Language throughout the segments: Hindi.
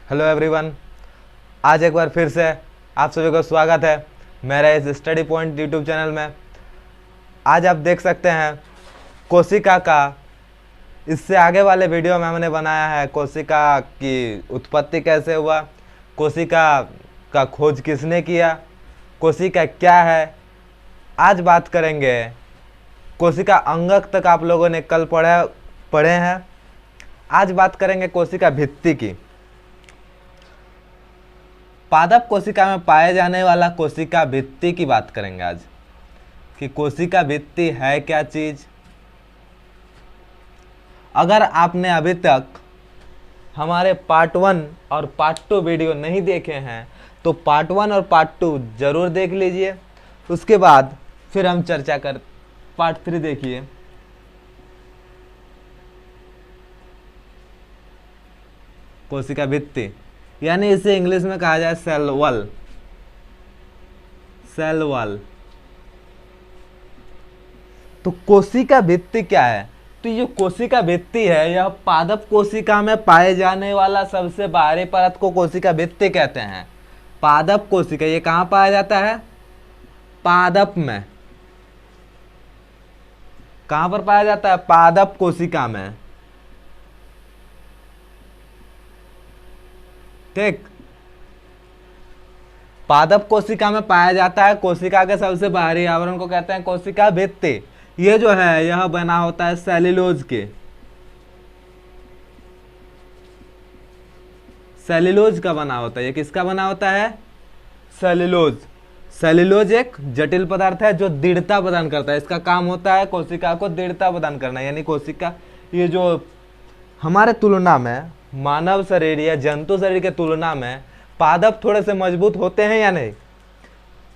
Hello everyone. आज एक बार फिर से आप सभी को स्वागत है मेरे इस स्टडी पॉइंट यूट्यूब चैनल में। आज आप देख सकते हैं कोशिका का, इससे आगे वाले वीडियो में हमने बनाया है कोशिका की उत्पत्ति कैसे हुआ, कोशिका का खोज किसने किया, कोशिका क्या है। आज बात करेंगे कोशिका अंगक तक आप लोगों ने कल पढ़े हैं। आज बात करेंगे कोशिका भित्ति की। पादप कोशिका में पाए जाने वाला कोशिका भित्ति की बात करेंगे आज, कि कोशिका भित्ति है क्या चीज। अगर आपने अभी तक हमारे पार्ट 1 और पार्ट 2 वीडियो नहीं देखे हैं तो पार्ट 1 और पार्ट 2 जरूर देख लीजिए। उसके बाद फिर हम चर्चा कर पार्ट 3 देखिए। कोशिका भित्ति यानी इसे इंग्लिश में कहा जाए सेल वॉल। Cell wall. तो कोशिका भित्ति क्या है? तो ये कोशिका भित्ति है, यह पादप कोशिका में पाए जाने वाला सबसे बाहरी परत को कोशिका भित्ति कहते हैं। पादप कोशिका ये कहां पाया जाता है? पादप में। कहां पर पाया जाता है? पादप कोशिका में। ठीक, पादप कोशिका में पाया जाता है। कोशिका के सबसे बाहरी आवरण को कहते हैं कोशिका भित्ति। ये जो है यह बना होता है सेल्यूलोज के। सेल्यूलोज का बना होता है। ये किसका बना होता है? सेल्यूलोज। सेल्यूलोज एक जटिल पदार्थ है जो दृढ़ता प्रदान करता है। इसका काम होता है कोशिका को दृढ़ता प्रदान करना। यानी कोशिका, ये जो हमारे तुलना में मानव शरीर या जंतु शरीर के तुलना में पादप थोड़े से मजबूत होते हैं या नहीं?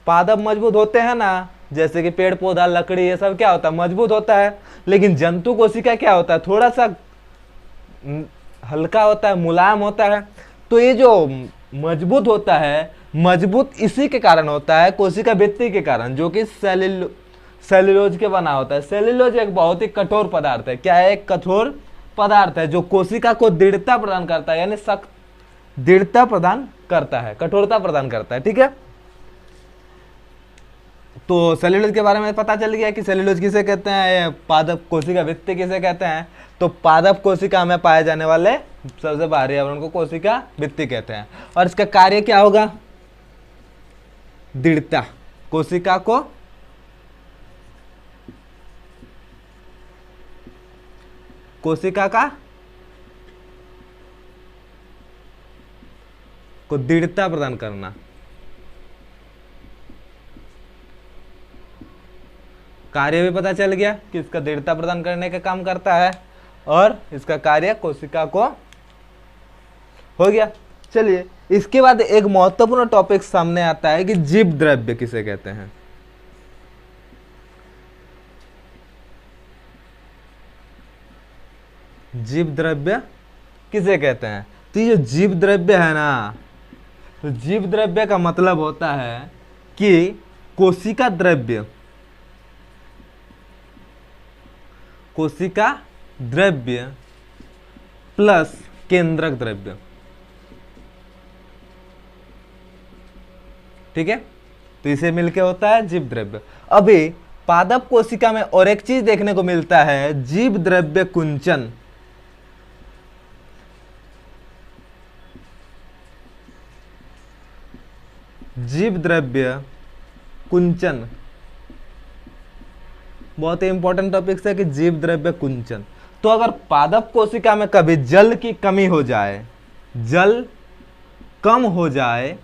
पादप मजबूत होते हैं ना। जैसे कि पेड़ पौधा लकड़ी ये सब क्या होता है? मजबूत होता है। लेकिन जंतु कोशिका क्या होता है? थोड़ा सा हल्का होता है, मुलायम होता है। तो ये जो मजबूत होता है, मजबूत इसी के कारण होता है, कोशिका भित्ति के कारण, जो कि सेल्यूलोज के बना होता है। सेल्यूलोज एक बहुत ही कठोर पदार्थ है। क्या है? एक कठोर पदार्थ है जो कोशिका को दृढ़ता प्रदान करता है, यानी सख्त दृढ़ता प्रदान करता है, कठोरता प्रदान करता है। ठीक है, तो सेल्यूलोज के बारे में पता चल गया कि सेल्यूलोज किसे कहते हैं, पादप कोशिका भित्ति किसे कहते हैं। तो पादप कोशिका में पाए जाने वाले सबसे बाहरी आवरण को कोशिका भित्ति कहते हैं। और इसका कार्य क्या होगा? दृढ़ता। कोशिका को दृढ़ता प्रदान करना। कार्य भी पता चल गया कि इसका दृढ़ता प्रदान करने का काम करता है, और इसका कार्य कोशिका को हो गया। चलिए, इसके बाद एक महत्वपूर्ण टॉपिक सामने आता है कि जीव द्रव्य किसे कहते हैं। जीव द्रव्य किसे कहते हैं? तो ये जो जीव द्रव्य है ना, तो जीव द्रव्य का मतलब होता है कि कोशिका द्रव्य प्लस केंद्रक द्रव्य। ठीक है, तो इसे मिलके होता है जीव द्रव्य। अभी पादप कोशिका में और एक चीज देखने को मिलता है, जीव द्रव्य कुंचन। जीव द्रव्य कुंचन बहुत ही इंपॉर्टेंट टॉपिक है कि जीव द्रव्य कुंचन। तो अगर पादप कोशिका में कभी जल की कमी हो जाए, जल कम हो जाए,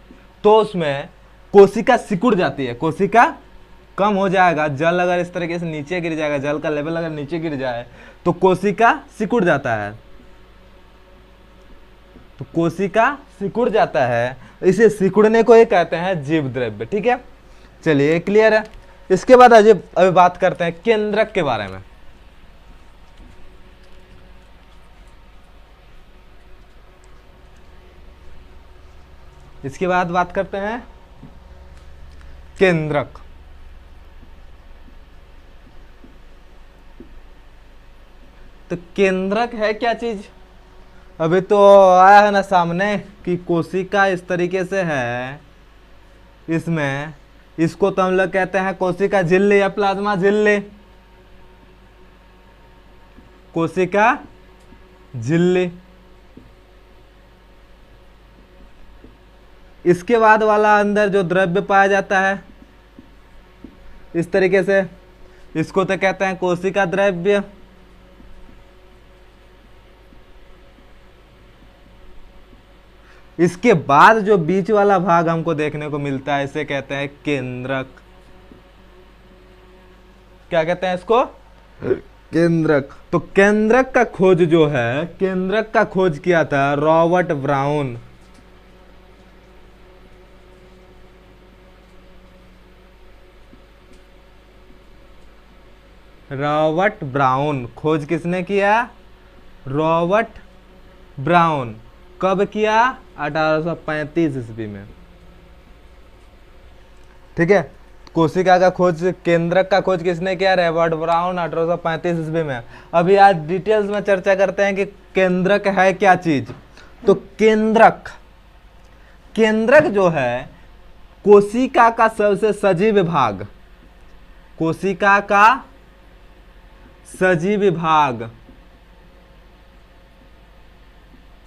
तो उसमें कोशिका सिकुड़ जाती है। कोशिका कम हो जाएगा, जल अगर इस तरीके से नीचे गिर जाएगा, जल का लेवल अगर नीचे गिर जाए तो कोशिका सिकुड़ जाता है। तो कोशिका सिकुड़ जाता है, इसे सिकुड़ने को ही कहते हैं जीव द्रव्य। ठीक है, चलिए क्लियर है। इसके बाद अभी बात करते हैं केंद्रक के बारे में। इसके बाद बात करते हैं केंद्रक। तो केंद्रक है क्या चीज? अभी तो आया है ना सामने कि कोशिका इस तरीके से है, इसमें इसको तो हम लोग कहते हैं कोशिका झिल्ली या प्लाज्मा झिल्ली, कोशिका झिल्ली। इसके बाद वाला अंदर जो द्रव्य पाया जाता है इस तरीके से, इसको तो कहते हैं कोशिका द्रव्य। इसके बाद जो बीच वाला भाग हमको देखने को मिलता है इसे कहते हैं केंद्रक। क्या कहते हैं इसको? केंद्रक। तो केंद्रक का खोज जो है, केंद्रक का खोज किया था रॉबर्ट ब्राउन। रॉबर्ट ब्राउन, खोज किसने किया? Robert brown. कब किया? 1835 ईस्वी में। ठीक है, कोशिका का खोज, केंद्रक का खोज किसने किया? रॉबर्ट ब्राउन, 1835 ईस्वी में। अभी आज डिटेल्स में चर्चा करते हैं कि केंद्रक है क्या चीज। तो केंद्रक, केंद्रक जो है कोशिका का सबसे सजीव भाग, कोशिका का सजीव भाग,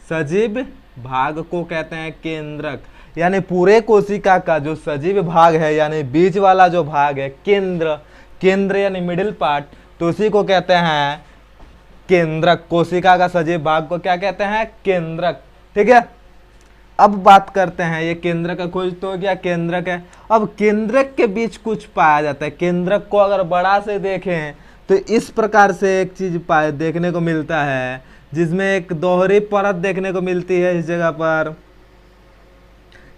सजीव भाग को कहते हैं केंद्रक। यानी पूरे कोशिका का जो सजीव भाग है, यानी बीच वाला जो भाग है, केंद्र, केंद्र यानी मिडिल पार्ट, तो उसी को कहते हैं केंद्रक। कोशिका का सजीव भाग को क्या कहते हैं? केंद्रक। ठीक है, अब बात करते हैं, ये केंद्रक का खोज तो हो गया, केंद्रक है। अब केंद्रक के बीच कुछ पाया जाता है। केंद्रक को अगर बड़ा से देखें तो इस प्रकार से एक चीज देखने को मिलता है, जिसमें एक दोहरी परत देखने को मिलती है इस जगह पर।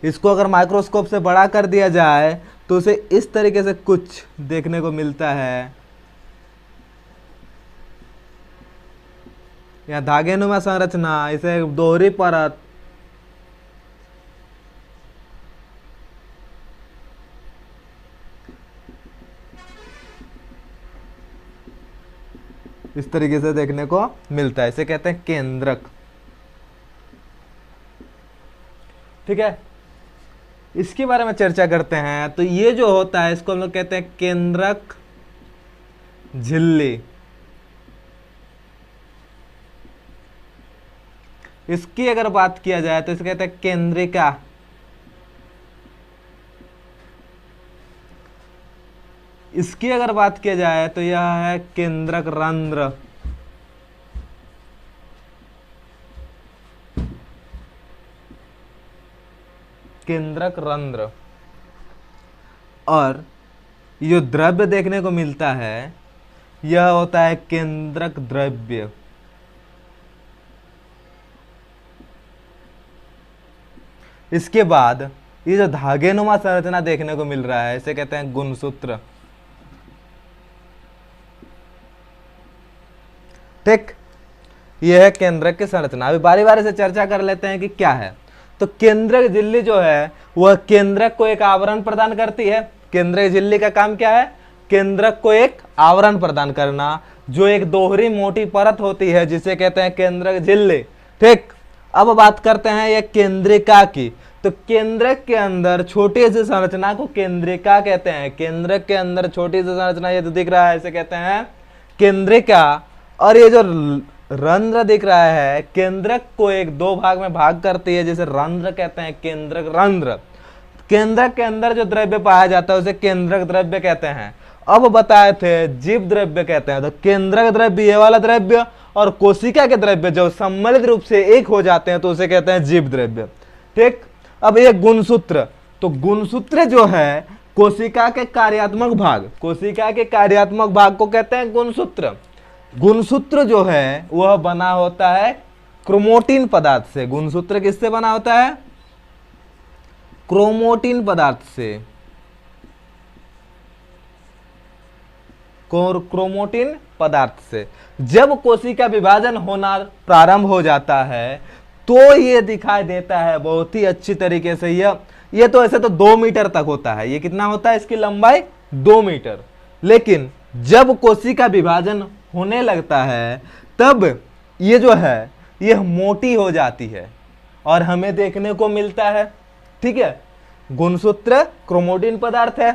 इसको अगर माइक्रोस्कोप से बड़ा कर दिया जाए तो उसे इस तरीके से कुछ देखने को मिलता है। यहाँ धागेनुमा संरचना, इसे दोहरी परत, इस तरीके से देखने को मिलता है, इसे कहते हैं केंद्रक। ठीक है, इसके बारे में चर्चा करते हैं। तो ये जो होता है इसको हम लोग कहते हैं केंद्रक झिल्ली। इसकी अगर बात किया जाए तो इसे कहते हैं केंद्रिका। इसकी अगर बात किया जाए तो यह है केंद्रक रंध्र। केंद्रक रंध्र। और ये द्रव्य देखने को मिलता है यह होता है केंद्रक द्रव्य। इसके बाद ये जो धागेनुमा संरचना देखने को मिल रहा है इसे कहते हैं गुणसूत्र। ठीक, यह है केंद्रक की संरचना। अभी बारी बारी से चर्चा कर लेते हैं कि क्या है। तो केंद्रक झिल्ली जो है वह केंद्रक को एक आवरण प्रदान करती है। केंद्रक झिल्ली का काम क्या है? केंद्रक को एक आवरण प्रदान करना, जो एक दोहरी मोटी परत होती है जिसे कहते हैं केंद्रक झिल्ली। ठीक, अब बात करते हैं ये केंद्रिका की। तो केंद्रक के अंदर छोटी सी संरचना को केंद्रिका कहते हैं। केंद्रक के अंदर छोटी सी संरचना ये तो दिख रहा है इसे कहते हैं केंद्रिका। और ये जो रंध्र दिख रहा है केंद्रक को एक दो भाग में भाग करती है जिसे रंध्र कहते हैं, केंद्रक रंध्र। केंद्रक के अंदर जो द्रव्य पाया जाता है उसे केंद्रक द्रव्य कहते हैं। अब बताए थे जीव द्रव्य कहते हैं। तो केंद्रक द्रव्य ये वाला द्रव्य और कोशिका के द्रव्य जो सम्मिलित रूप से एक हो जाते हैं तो उसे कहते हैं जीव द्रव्य। ठीक, अब ये गुणसूत्र। तो गुणसूत्र जो है कोशिका के कार्यात्मक भाग, कोशिका के कार्यात्मक भाग को कहते हैं गुणसूत्र। गुणसूत्र जो है वह बना होता है क्रोमोटिन पदार्थ से। गुणसूत्र किससे बना होता है? क्रोमोटिन पदार्थ से। क्रोमोटिन पदार्थ से। जब कोशिका विभाजन होना प्रारंभ हो जाता है तो ये दिखाई देता है बहुत ही अच्छी तरीके से। ये तो ऐसे तो 2 मीटर तक होता है। ये कितना होता है? इसकी लंबाई 2 मीटर। लेकिन जब कोशिका विभाजन होने लगता है तब ये जो है यह मोटी हो जाती है और हमें देखने को मिलता है। ठीक है, गुणसूत्र क्रोमोटिन पदार्थ है,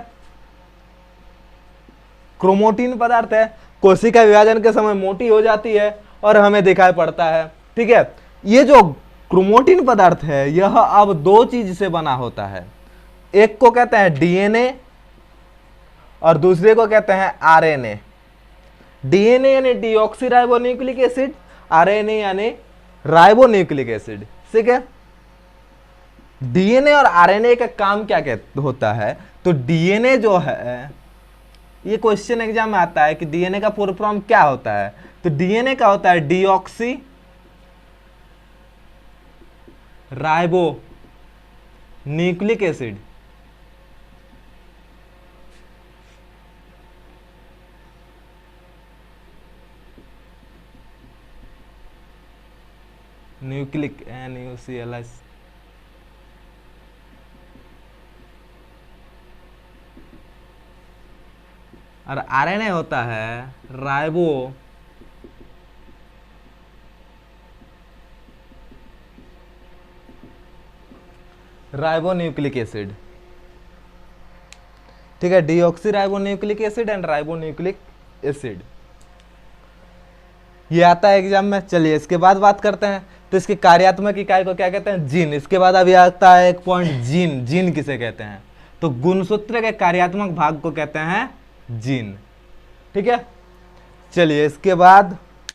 क्रोमोटिन पदार्थ है। कोशिका विभाजन के समय मोटी हो जाती है और हमें दिखाई पड़ता है। ठीक है, ये जो क्रोमोटिन पदार्थ है यह अब दो चीज से बना होता है, एक को कहते हैं डीएनए और दूसरे को कहते हैं आरएनए। डीएनए यानी डीऑक्सीराइबोन्यूक्लिक एसिड, आरएनए यानी राइबोन्यूक्लिक एसिड। ठीक है, डीएनए और आरएनए का काम क्या होता है, तो डीएनए जो है, ये क्वेश्चन एग्जाम में आता है कि डीएनए का फुल फॉर्म क्या होता है, तो डीएनए का होता है deoxy ribo nucleic acid. Nucleic NuCl और आरएनए होता है राइबोन्यूक्लिक एसिड। ठीक है, deoxy ribonucleic acid and ribonucleic acid, ये आता है एग्जाम में। चलिए इसके बाद बात करते हैं, तो इसकी कार्यात्मक इकाई को क्या कहते हैं, जीन। इसके बाद अभी आता है एक पॉइंट, जीन। जीन किसे कहते हैं, तो गुणसूत्र के कार्यात्मक भाग को कहते हैं जीन। ठीक है, चलिए इसके बाद